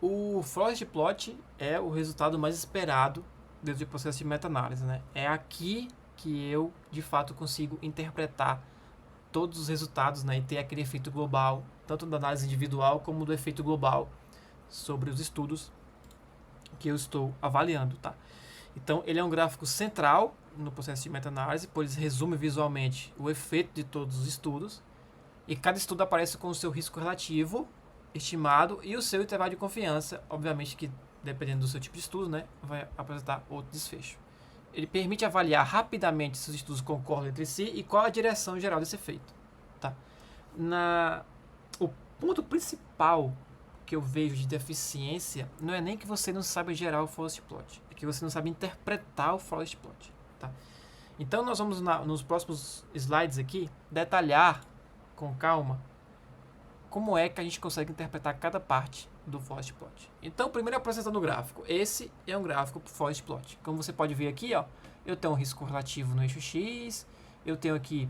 O Forest Plot é o resultado mais esperado dentro do processo de meta-análise, né? É aqui que eu, de fato, consigo interpretar todos os resultados, né, e ter aquele efeito global, tanto da análise individual como do efeito global sobre os estudos que eu estou avaliando, tá? Então, ele é um gráfico central no processo de meta-análise, pois resume visualmente o efeito de todos os estudos, e cada estudo aparece com o seu risco relativo estimado e o seu intervalo de confiança, obviamente que dependendo do seu tipo de estudo, né, vai apresentar outro desfecho. Ele permite avaliar rapidamente se os estudos concordam entre si e qual a direção geral desse efeito. Tá? O ponto principal que eu vejo de deficiência não é nem que você não sabe gerar o Forest Plot, é que você não sabe interpretar o Forest Plot. Tá? Então nós vamos nos próximos slides aqui detalhar com calma como é que a gente consegue interpretar cada parte do Forest Plot. Então, primeiro apresentando o gráfico. Esse é um gráfico para o Forest Plot. Como você pode ver aqui, ó, eu tenho um risco relativo no eixo X, eu tenho aqui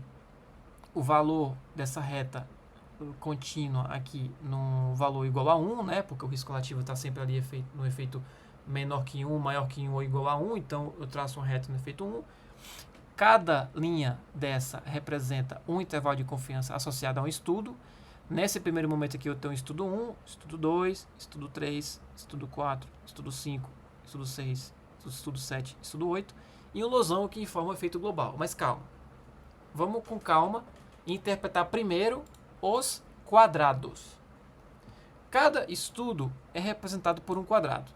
o valor dessa reta contínua aqui no valor igual a 1, né, porque o risco relativo está sempre ali no efeito menor que 1, maior que 1 ou igual a 1, então eu traço uma reta no efeito 1. Cada linha dessa representa um intervalo de confiança associado a um estudo. Nesse primeiro momento aqui eu tenho estudo 1, estudo 2, estudo 3, estudo 4, estudo 5, estudo 6, estudo 7, estudo 8 e um losango que informa o efeito global. Mas calma, vamos com calma e interpretar primeiro os quadrados. Cada estudo é representado por um quadrado.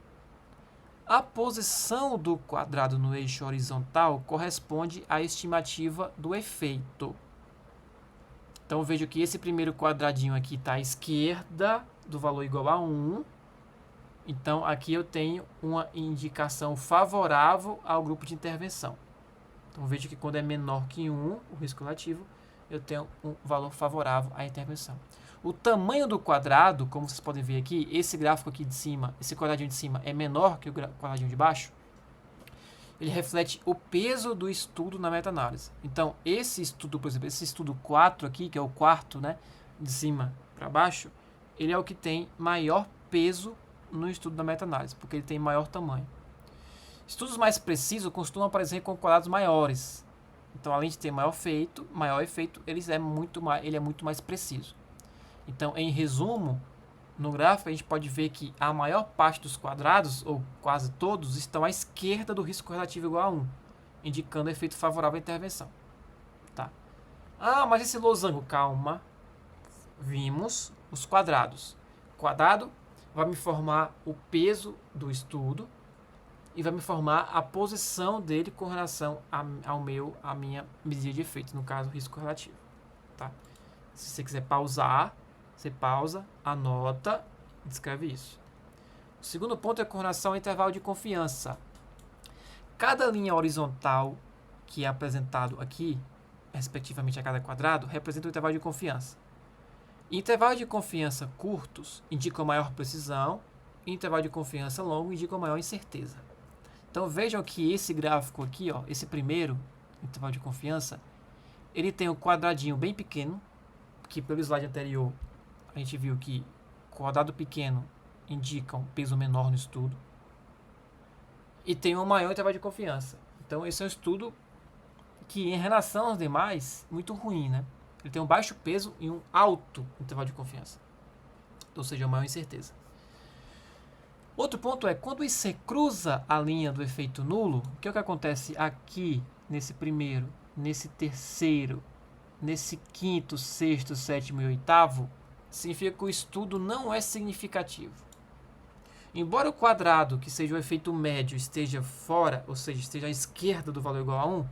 A posição do quadrado no eixo horizontal corresponde à estimativa do efeito. Então, eu vejo que esse primeiro quadradinho aqui está à esquerda do valor igual a 1. Então, aqui eu tenho uma indicação favorável ao grupo de intervenção. Então, vejo que quando é menor que 1, o risco relativo, eu tenho um valor favorável à intervenção. O tamanho do quadrado, como vocês podem ver aqui, esse gráfico aqui de cima, esse quadradinho de cima é menor que o quadradinho de baixo. Ele reflete o peso do estudo na meta-análise. Então, esse estudo, por exemplo, esse estudo 4 aqui, que é o quarto, né, de cima para baixo, ele é o que tem maior peso no estudo da meta-análise, porque ele tem maior tamanho. Estudos mais precisos costumam aparecer com quadrados maiores. Então, além de ter maior efeito, ele é muito mais preciso. Então, em resumo, no gráfico a gente pode ver que a maior parte dos quadrados, ou quase todos, estão à esquerda do risco relativo igual a 1, indicando efeito favorável à intervenção. Tá? Ah, mas esse losango, calma. Vimos os quadrados. O quadrado vai me formar o peso do estudo e vai me formar a posição dele com relação à minha medida de efeito, no caso, risco relativo. Tá? Se você quiser pausar, você pausa, anota e descreve isso. O segundo ponto é com relação ao intervalo de confiança. Cada linha horizontal que é apresentado aqui, respectivamente a cada quadrado, representa o intervalo de confiança. Intervalos de confiança curtos indicam maior precisão e intervalo de confiança longo indicam maior incerteza. Então vejam que esse gráfico aqui, ó, esse primeiro intervalo de confiança, ele tem um quadradinho bem pequeno, que pelo slide anterior a gente viu que quadrado pequeno indica um peso menor no estudo. E tem um maior intervalo de confiança. Então esse é um estudo que, em relação aos demais, muito ruim, né? Ele tem um baixo peso e um alto intervalo de confiança. Ou seja, uma maior incerteza. Outro ponto é, quando você cruza a linha do efeito nulo, o que acontece aqui, nesse primeiro, nesse terceiro, nesse quinto, sexto, sétimo e oitavo, significa que o estudo não é significativo. Embora o quadrado, que seja o efeito médio, esteja fora, ou seja, esteja à esquerda do valor igual a 1,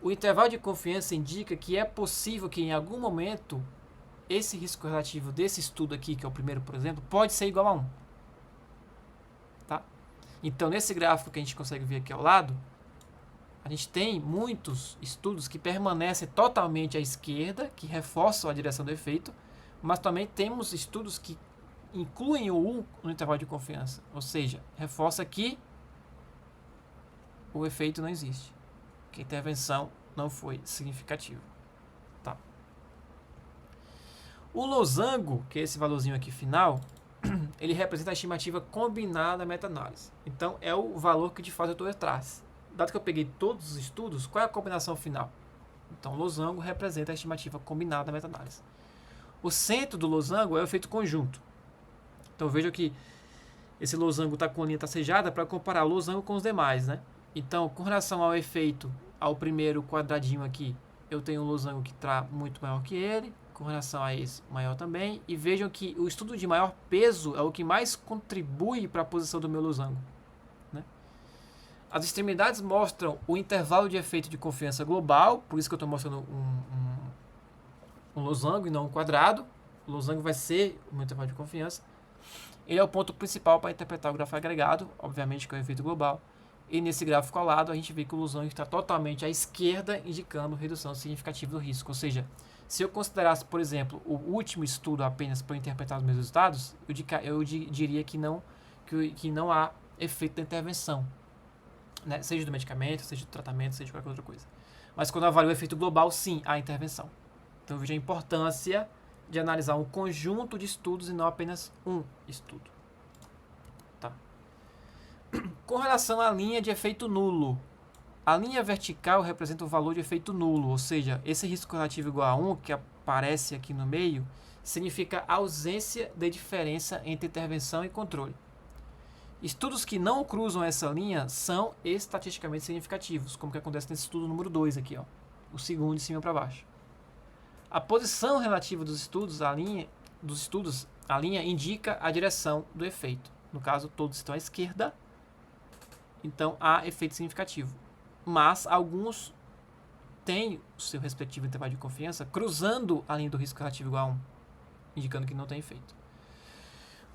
o intervalo de confiança indica que é possível que em algum momento esse risco relativo desse estudo aqui, que é o primeiro, por exemplo, pode ser igual a 1. Tá? Então, nesse gráfico que a gente consegue ver aqui ao lado, a gente tem muitos estudos que permanecem totalmente à esquerda, que reforçam a direção do efeito, mas também temos estudos que incluem o 1 no intervalo de confiança, ou seja, reforça que o efeito não existe, que a intervenção não foi significativa. Tá? O losango, que é esse valorzinho aqui final, ele representa a estimativa combinada da meta-análise. Então, é o valor que de fato eu estou atrás. Dado que eu peguei todos os estudos, qual é a combinação final? Então, o losango representa a estimativa combinada da meta-análise. O centro do losango é o efeito conjunto. Então, veja que esse losango está com a linha tracejada para comparar o losango com os demais, né? Então, com relação ao efeito, ao primeiro quadradinho aqui, eu tenho um losango que está muito maior que ele, com relação a esse maior também, e vejam que o estudo de maior peso é o que mais contribui para a posição do meu losango, né? As extremidades mostram o intervalo de efeito de confiança global, por isso que eu estou mostrando um losango e não um quadrado. O losango vai ser o meu intervalo de confiança. Ele é o ponto principal para interpretar o gráfico agregado, obviamente que é o efeito global. E nesse gráfico ao lado, a gente vê que o losango está totalmente à esquerda, indicando redução significativa do risco. Ou seja, se eu considerasse, por exemplo, o último estudo apenas para interpretar os meus resultados, eu diria que não há efeito da intervenção, né? Seja do medicamento, seja do tratamento, seja de qualquer outra coisa. Mas quando eu avalio o efeito global, sim, há intervenção. Então, veja a importância de analisar um conjunto de estudos e não apenas um estudo. Tá? Com relação à linha de efeito nulo, a linha vertical representa o valor de efeito nulo, ou seja, esse risco relativo igual a 1, que aparece aqui no meio, significa a ausência de diferença entre intervenção e controle. Estudos que não cruzam essa linha são estatisticamente significativos, como que acontece nesse estudo número 2 aqui, ó, o segundo de cima para baixo. A posição relativa dos estudos, a linha indica a direção do efeito. No caso, todos estão à esquerda, então há efeito significativo. Mas alguns têm o seu respectivo intervalo de confiança cruzando a linha do risco relativo igual a 1, indicando que não tem efeito.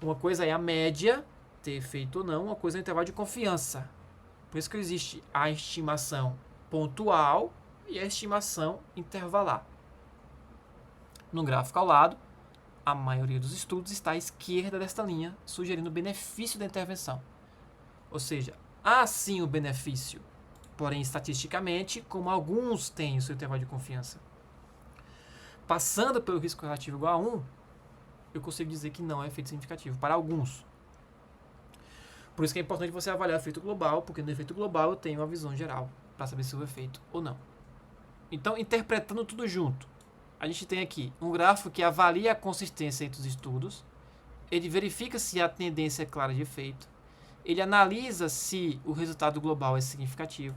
Uma coisa é a média ter efeito ou não, uma coisa é o intervalo de confiança. Por isso que existe a estimação pontual e a estimação intervalar. No gráfico ao lado, a maioria dos estudos está à esquerda desta linha, sugerindo o benefício da intervenção. Ou seja, há sim o benefício, porém estatisticamente, como alguns têm o seu intervalo de confiança, passando pelo risco relativo igual a 1, eu consigo dizer que não é efeito significativo, para alguns. Por isso que é importante você avaliar o efeito global, porque no efeito global eu tenho uma visão geral, para saber se houve efeito ou não. Então, interpretando tudo junto, a gente tem aqui um gráfico que avalia a consistência entre os estudos, ele verifica se a tendência é clara de efeito, ele analisa se o resultado global é significativo,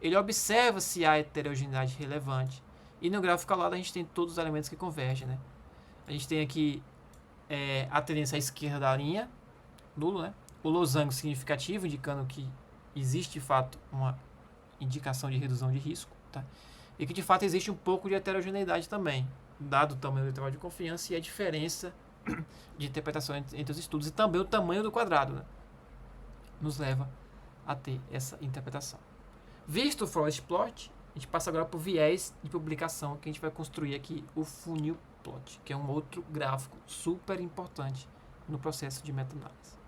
ele observa se há heterogeneidade relevante, e no gráfico ao lado a gente tem todos os elementos que convergem, né? A gente tem aqui a tendência à esquerda da linha, nulo, né? O losango significativo, indicando que existe de fato uma indicação de redução de risco, tá? E que de fato existe um pouco de heterogeneidade também, dado o tamanho do intervalo de confiança e a diferença de interpretação entre os estudos, e também o tamanho do quadrado, né? Nos leva a ter essa interpretação. Visto o forest plot, a gente passa agora para o viés de publicação, que a gente vai construir aqui o funil plot, que é um outro gráfico super importante no processo de meta-análise.